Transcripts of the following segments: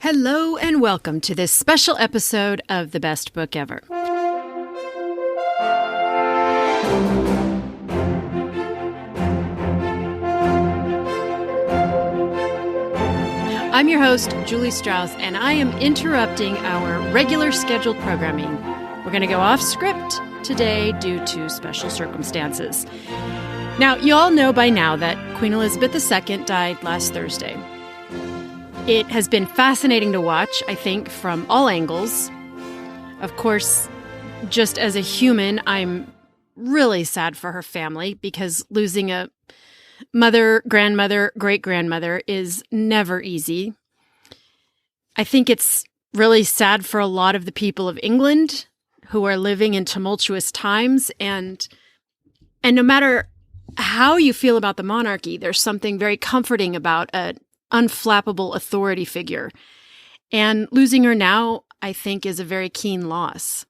Hello and welcome to this special episode of The Best Book Ever. I'm your host, Julie Strauss, and I am interrupting our regular scheduled programming. We're going to go off script today due to special circumstances. Now, you all know by now that Queen Elizabeth II died last Thursday. It has been fascinating to watch, I think, from all angles. Of course, just as a human, I'm really sad for her family because losing a mother, grandmother, great-grandmother is never easy. I think it's really sad for a lot of the people of England who are living in tumultuous times, and no matter how you feel about the monarchy, there's something very comforting about an unflappable authority figure. And losing her now, I think, is a very keen loss.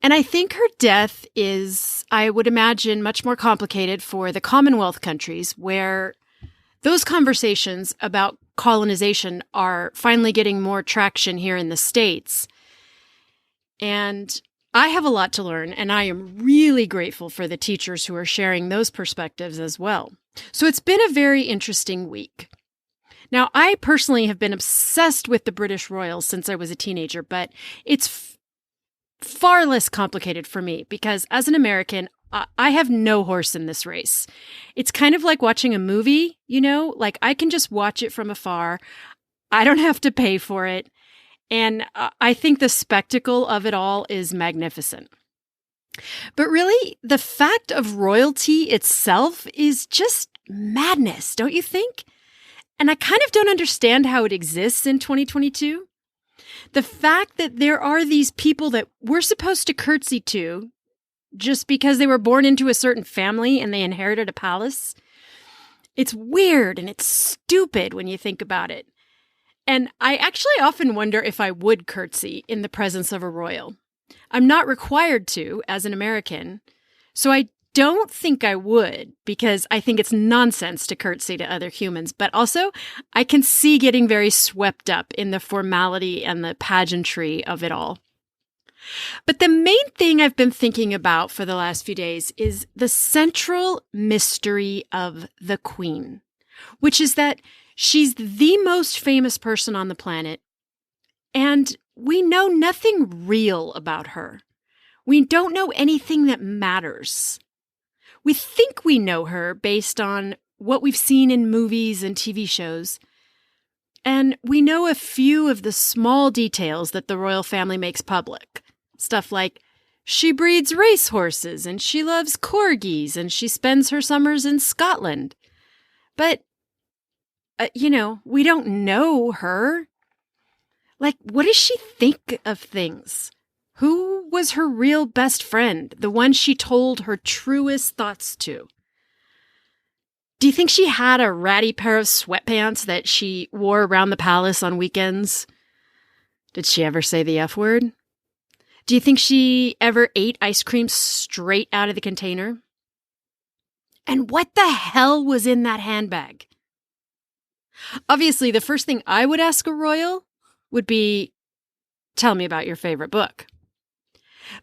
And I think her death is, I would imagine, much more complicated for the Commonwealth countries, where those conversations about colonization are finally getting more traction here in the States. And I have a lot to learn, and I am really grateful for the teachers who are sharing those perspectives as well. So it's been a very interesting week. Now, I personally have been obsessed with the British royals since I was a teenager, but it's far less complicated for me because as an American, I have no horse in this race. It's kind of like watching a movie, like I can just watch it from afar. I don't have to pay for it. And I think the spectacle of it all is magnificent. But really, the fact of royalty itself is just madness, don't you think? And I kind of don't understand how it exists in 2022. The fact that there are these people that we're supposed to curtsy to just because they were born into a certain family and they inherited a palace, it's weird and it's stupid when you think about it. And I actually often wonder if I would curtsy in the presence of a royal. I'm not required to as an American, so I don't think I would because I think it's nonsense to curtsy to other humans. But also, I can see getting very swept up in the formality and the pageantry of it all. But the main thing I've been thinking about for the last few days is the central mystery of the Queen, which is that she's the most famous person on the planet, and we know nothing real about her. We don't know anything that matters. We think we know her based on what we've seen in movies and TV shows, and we know a few of the small details that the royal family makes public. Stuff like she breeds racehorses, and she loves corgis, and she spends her summers in Scotland. But we don't know her. Like, what does she think of things? Who was her real best friend, the one she told her truest thoughts to? Do you think she had a ratty pair of sweatpants that she wore around the palace on weekends? Did she ever say the F word? Do you think she ever ate ice cream straight out of the container? And what the hell was in that handbag? Obviously, the first thing I would ask a royal would be, tell me about your favorite book.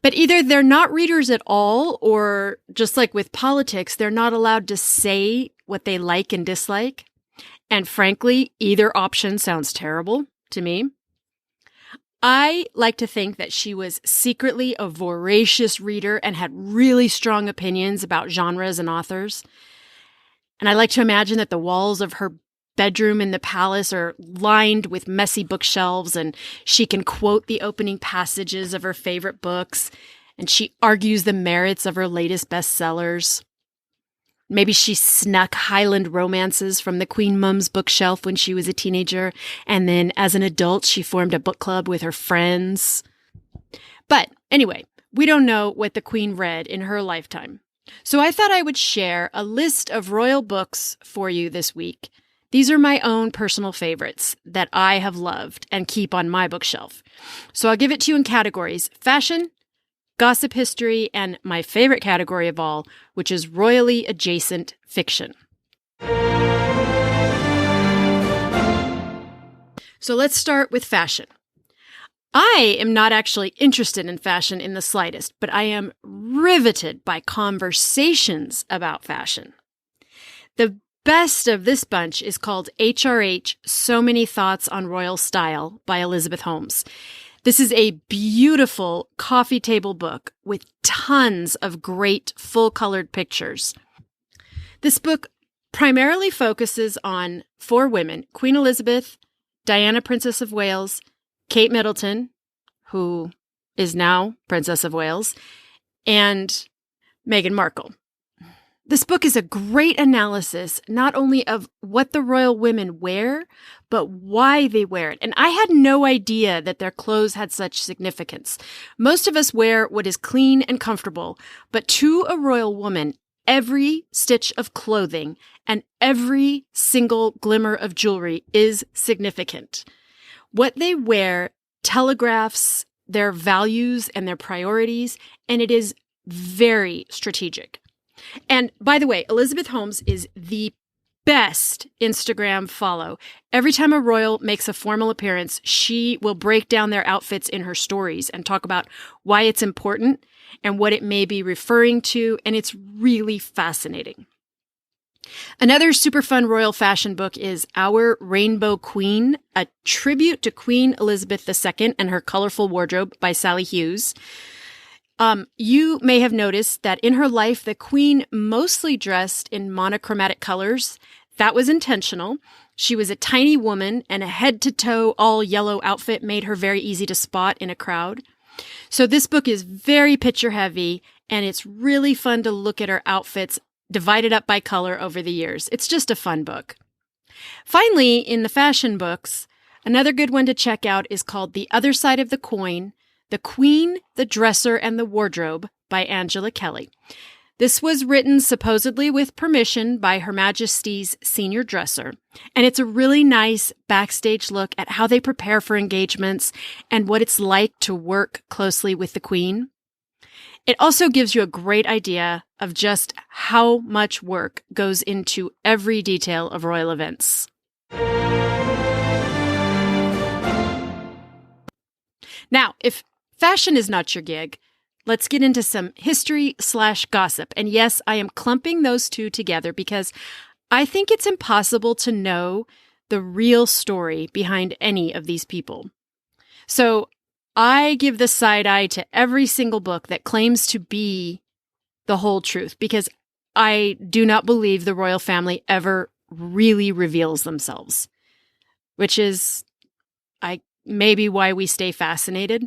But either they're not readers at all, or just like with politics, they're not allowed to say what they like and dislike. And frankly, either option sounds terrible to me. I like to think that she was secretly a voracious reader and had really strong opinions about genres and authors. And I like to imagine that the walls of her bedroom in the palace are lined with messy bookshelves, and she can quote the opening passages of her favorite books, and she argues the merits of her latest bestsellers. Maybe she snuck Highland romances from the Queen Mum's bookshelf when she was a teenager, and then as an adult, she formed a book club with her friends. But anyway, we don't know what the Queen read in her lifetime. So I thought I would share a list of royal books for you this week. These are my own personal favorites that I have loved and keep on my bookshelf. So I'll give it to you in categories: fashion, gossip history, and my favorite category of all, which is royally adjacent fiction. So let's start with fashion. I am not actually interested in fashion in the slightest, but I am riveted by conversations about fashion. The best of this bunch is called HRH, So Many Thoughts on Royal Style by Elizabeth Holmes. This is a beautiful coffee table book with tons of great full-colored pictures. This book primarily focuses on 4 women: Queen Elizabeth, Diana, Princess of Wales, Kate Middleton, who is now Princess of Wales, and Meghan Markle. This book is a great analysis not only of what the royal women wear, but why they wear it. And I had no idea that their clothes had such significance. Most of us wear what is clean and comfortable, but to a royal woman, every stitch of clothing and every single glimmer of jewelry is significant. What they wear telegraphs their values and their priorities, and it is very strategic. And by the way, Elizabeth Holmes is the best Instagram follow. Every time a royal makes a formal appearance, she will break down their outfits in her stories and talk about why it's important and what it may be referring to, and it's really fascinating. Another super fun royal fashion book is Our Rainbow Queen, a tribute to Queen Elizabeth II and her colorful wardrobe by Sali Hughes. You may have noticed that in her life, the queen mostly dressed in monochromatic colors. That was intentional. She was a tiny woman, and a head-to-toe all-yellow outfit made her very easy to spot in a crowd. So this book is very picture-heavy, and it's really fun to look at her outfits divided up by color over the years. It's just a fun book. Finally, in the fashion books, another good one to check out is called The Other Side of the Coin, The Queen, the Dresser, and the Wardrobe by Angela Kelly. This was written supposedly with permission by Her Majesty's senior dresser, and it's a really nice backstage look at how they prepare for engagements and what it's like to work closely with the Queen. It also gives you a great idea of just how much work goes into every detail of royal events. Now, if fashion is not your gig, let's get into some history/gossip. And yes, I am clumping those two together because I think it's impossible to know the real story behind any of these people. So I give the side eye to every single book that claims to be the whole truth because I do not believe the royal family ever really reveals themselves, which is maybe why we stay fascinated.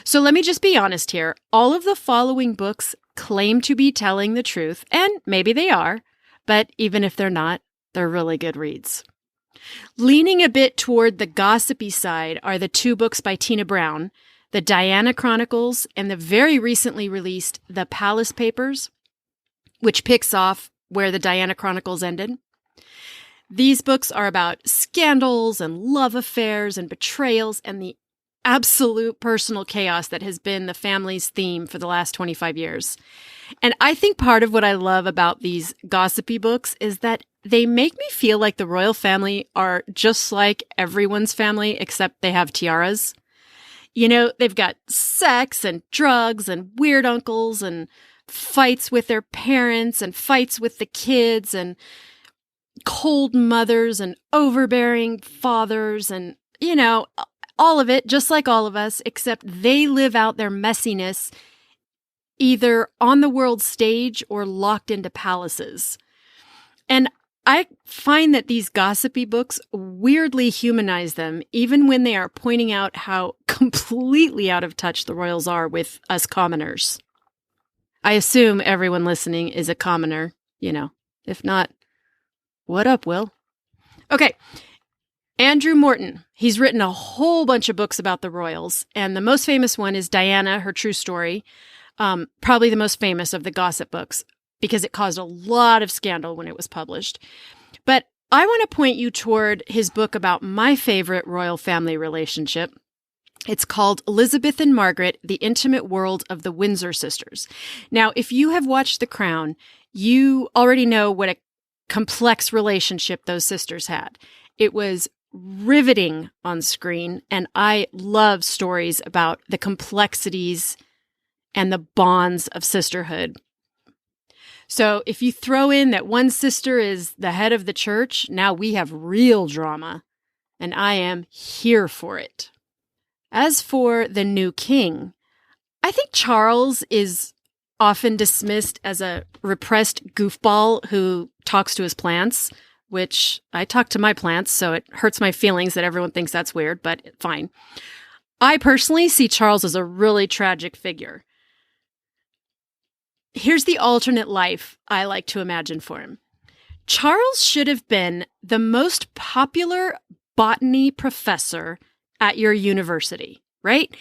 So let me just be honest here. All of the following books claim to be telling the truth, and maybe they are, but even if they're not, they're really good reads. Leaning a bit toward the gossipy side are the 2 books by Tina Brown, the Diana Chronicles and the very recently released The Palace Papers, which picks off where the Diana Chronicles ended. These books are about scandals and love affairs and betrayals and the absolute personal chaos that has been the family's theme for the last 25 years. And I think part of what I love about these gossipy books is that they make me feel like the royal family are just like everyone's family, except they have tiaras. You know, they've got sex and drugs and weird uncles and fights with their parents and fights with the kids and cold mothers and overbearing fathers and, you know, all of it, just like all of us, except they live out their messiness either on the world stage or locked into palaces. And I find that these gossipy books weirdly humanize them, even when they are pointing out how completely out of touch the royals are with us commoners. I assume everyone listening is a commoner, you know. If not, what up, Will? Okay. Andrew Morton. He's written a whole bunch of books about the royals, and the most famous one is Diana, Her True Story, probably the most famous of the gossip books because it caused a lot of scandal when it was published. But I want to point you toward his book about my favorite royal family relationship. It's called Elizabeth and Margaret, The Intimate World of the Windsor Sisters. Now, if you have watched The Crown, you already know what a complex relationship those sisters had. It was riveting on screen, and I love stories about the complexities and the bonds of sisterhood. So if you throw in that one sister is the head of the church, now we have real drama, and I am here for it. As for the new king, I think Charles is often dismissed as a repressed goofball who talks to his plants, which I talk to my plants, so it hurts my feelings that everyone thinks that's weird, but fine. I personally see Charles as a really tragic figure. Here's the alternate life I like to imagine for him. Charles should have been the most popular botany professor at your university, right?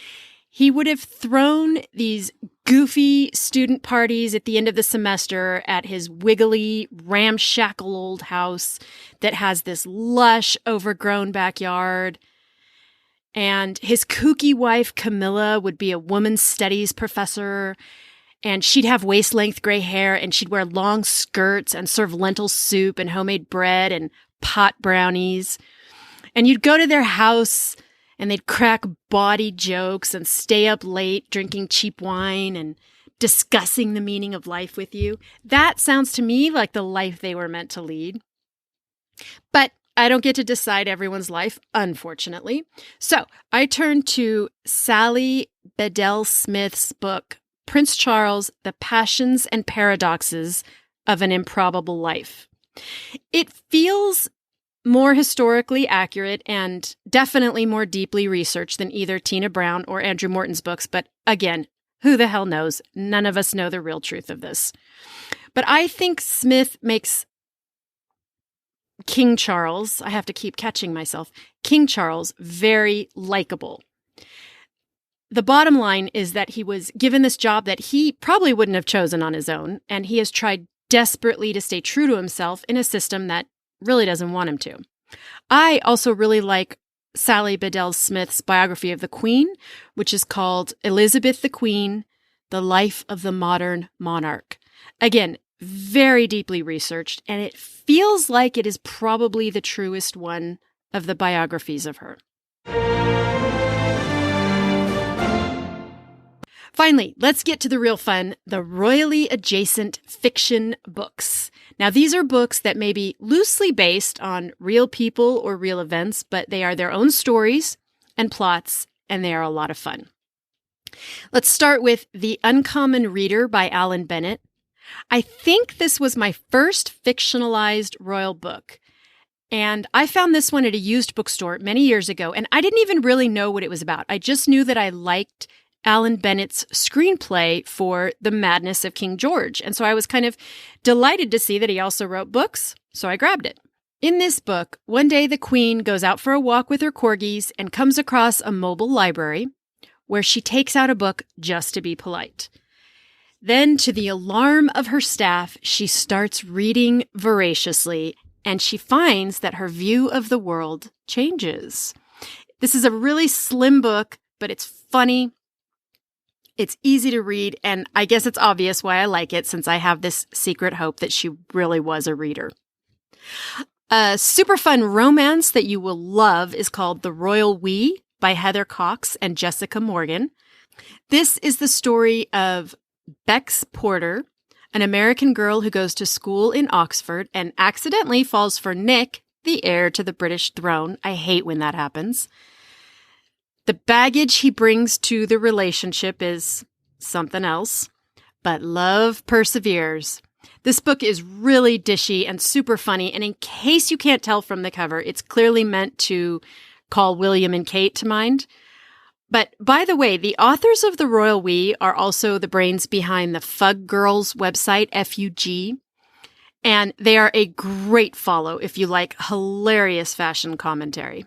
He would have thrown these goofy student parties at the end of the semester at his wiggly, ramshackle old house that has this lush, overgrown backyard. And his kooky wife, Camilla, would be a women's studies professor. And she'd have waist-length gray hair, and she'd wear long skirts and serve lentil soup and homemade bread and pot brownies. And you'd go to their house, and they'd crack bawdy jokes and stay up late drinking cheap wine and discussing the meaning of life with you. That sounds to me like the life they were meant to lead. But I don't get to decide everyone's life, unfortunately. So I turn to Sali Bedell-Smith's book, Prince Charles, The Passions and Paradoxes of an Improbable Life. It feels more historically accurate and definitely more deeply researched than either Tina Brown or Andrew Morton's books, but again, who the hell knows? None of us know the real truth of this. But I think Smith makes King Charles, I have to keep catching myself, King Charles very likable. The bottom line is that he was given this job that he probably wouldn't have chosen on his own, and he has tried desperately to stay true to himself in a system that really doesn't want him to. I also really like Sali Bedell-Smith's biography of the Queen, which is called Elizabeth the Queen, The Life of the Modern Monarch. Again, very deeply researched, and it feels like it is probably the truest one of the biographies of her. Finally, let's get to the real fun, the royally adjacent fiction books. Now, these are books that may be loosely based on real people or real events, but they are their own stories and plots, and they are a lot of fun. Let's start with The Uncommon Reader by Alan Bennett. I think this was my first fictionalized royal book, and I found this one at a used bookstore many years ago, and I didn't even really know what it was about. I just knew that I liked Alan Bennett's screenplay for The Madness of King George. And so I was kind of delighted to see that he also wrote books, so I grabbed it. In this book, one day the Queen goes out for a walk with her corgis and comes across a mobile library where she takes out a book just to be polite. Then, to the alarm of her staff, she starts reading voraciously, and she finds that her view of the world changes. This is a really slim book, but it's funny. It's easy to read, and I guess it's obvious why I like it, since I have this secret hope that she really was a reader. A super fun romance that you will love is called The Royal We by Heather Cox and Jessica Morgan. This is the story of Bex Porter, an American girl who goes to school in Oxford and accidentally falls for Nick, the heir to the British throne. I hate when that happens. The baggage he brings to the relationship is something else, but love perseveres. This book is really dishy and super funny, and in case you can't tell from the cover, it's clearly meant to call William and Kate to mind. But by the way, the authors of The Royal We are also the brains behind the Fug Girls website, FUG, and they are a great follow if you like hilarious fashion commentary.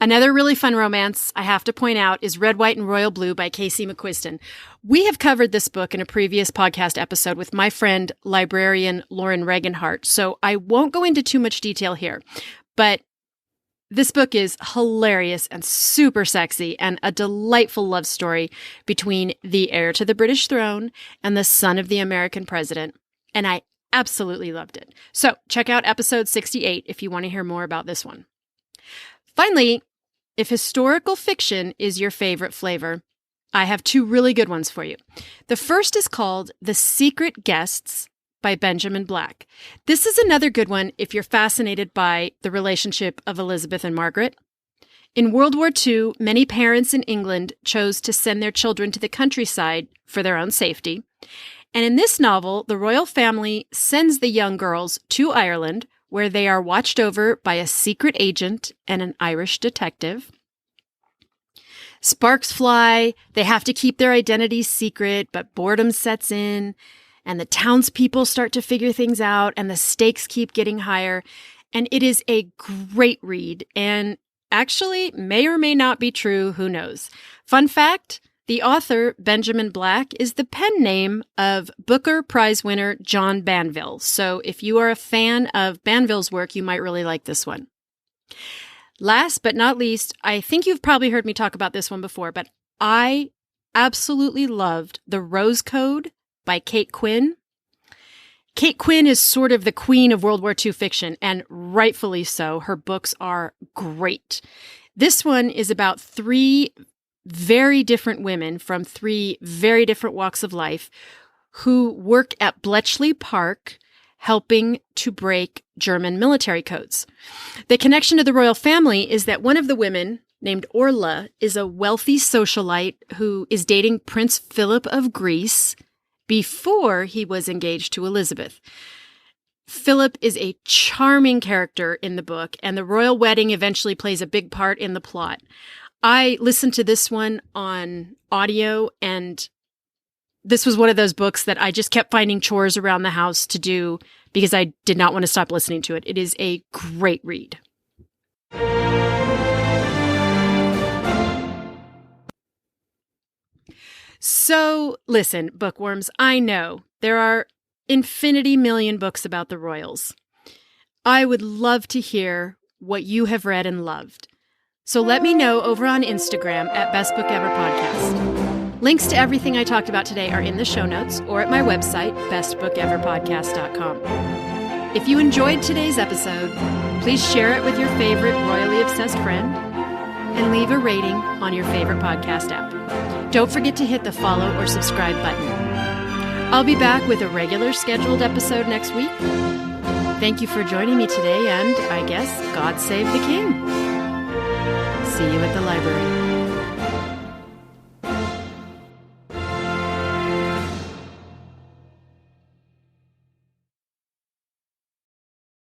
Another really fun romance I have to point out is Red, White, and Royal Blue by Casey McQuiston. We have covered this book in a previous podcast episode with my friend, librarian Lauren Regenhart, so I won't go into too much detail here. But this book is hilarious and super sexy and a delightful love story between the heir to the British throne and the son of the American president. And I absolutely loved it. So check out episode 68 if you want to hear more about this one. Finally, if historical fiction is your favorite flavor, I have two really good ones for you. The first is called The Secret Guests by Benjamin Black. This is another good one if you're fascinated by the relationship of Elizabeth and Margaret. In World War II, many parents in England chose to send their children to the countryside for their own safety. And in this novel, the royal family sends the young girls to Ireland, where they are watched over by a secret agent and an Irish detective. Sparks fly, they have to keep their identities secret, but boredom sets in, and the townspeople start to figure things out, and the stakes keep getting higher. And it is a great read, and actually may or may not be true, who knows. Fun fact, the author, Benjamin Black, is the pen name of Booker Prize winner John Banville. So if you are a fan of Banville's work, you might really like this one. Last but not least, I think you've probably heard me talk about this one before, but I absolutely loved The Rose Code by Kate Quinn. Kate Quinn is sort of the queen of World War II fiction, and rightfully so. Her books are great. This one is about three very different women from three very different walks of life who work at Bletchley Park helping to break German military codes. The connection to the royal family is that one of the women, named Orla, is a wealthy socialite who is dating Prince Philip of Greece before he was engaged to Elizabeth. Philip is a charming character in the book, and the royal wedding eventually plays a big part in the plot. I listened to this one on audio, and this was one of those books that I just kept finding chores around the house to do because I did not want to stop listening to it. It is a great read. So, listen, bookworms, I know there are infinity million books about the royals. I would love to hear what you have read and loved. So let me know over on Instagram at Best Book Ever Podcast. Links to everything I talked about today are in the show notes or at my website, bestbookeverpodcast.com. If you enjoyed today's episode, please share it with your favorite royally obsessed friend and leave a rating on your favorite podcast app. Don't forget to hit the follow or subscribe button. I'll be back with a regular scheduled episode next week. Thank you for joining me today, and I guess God save the King. See you at the library.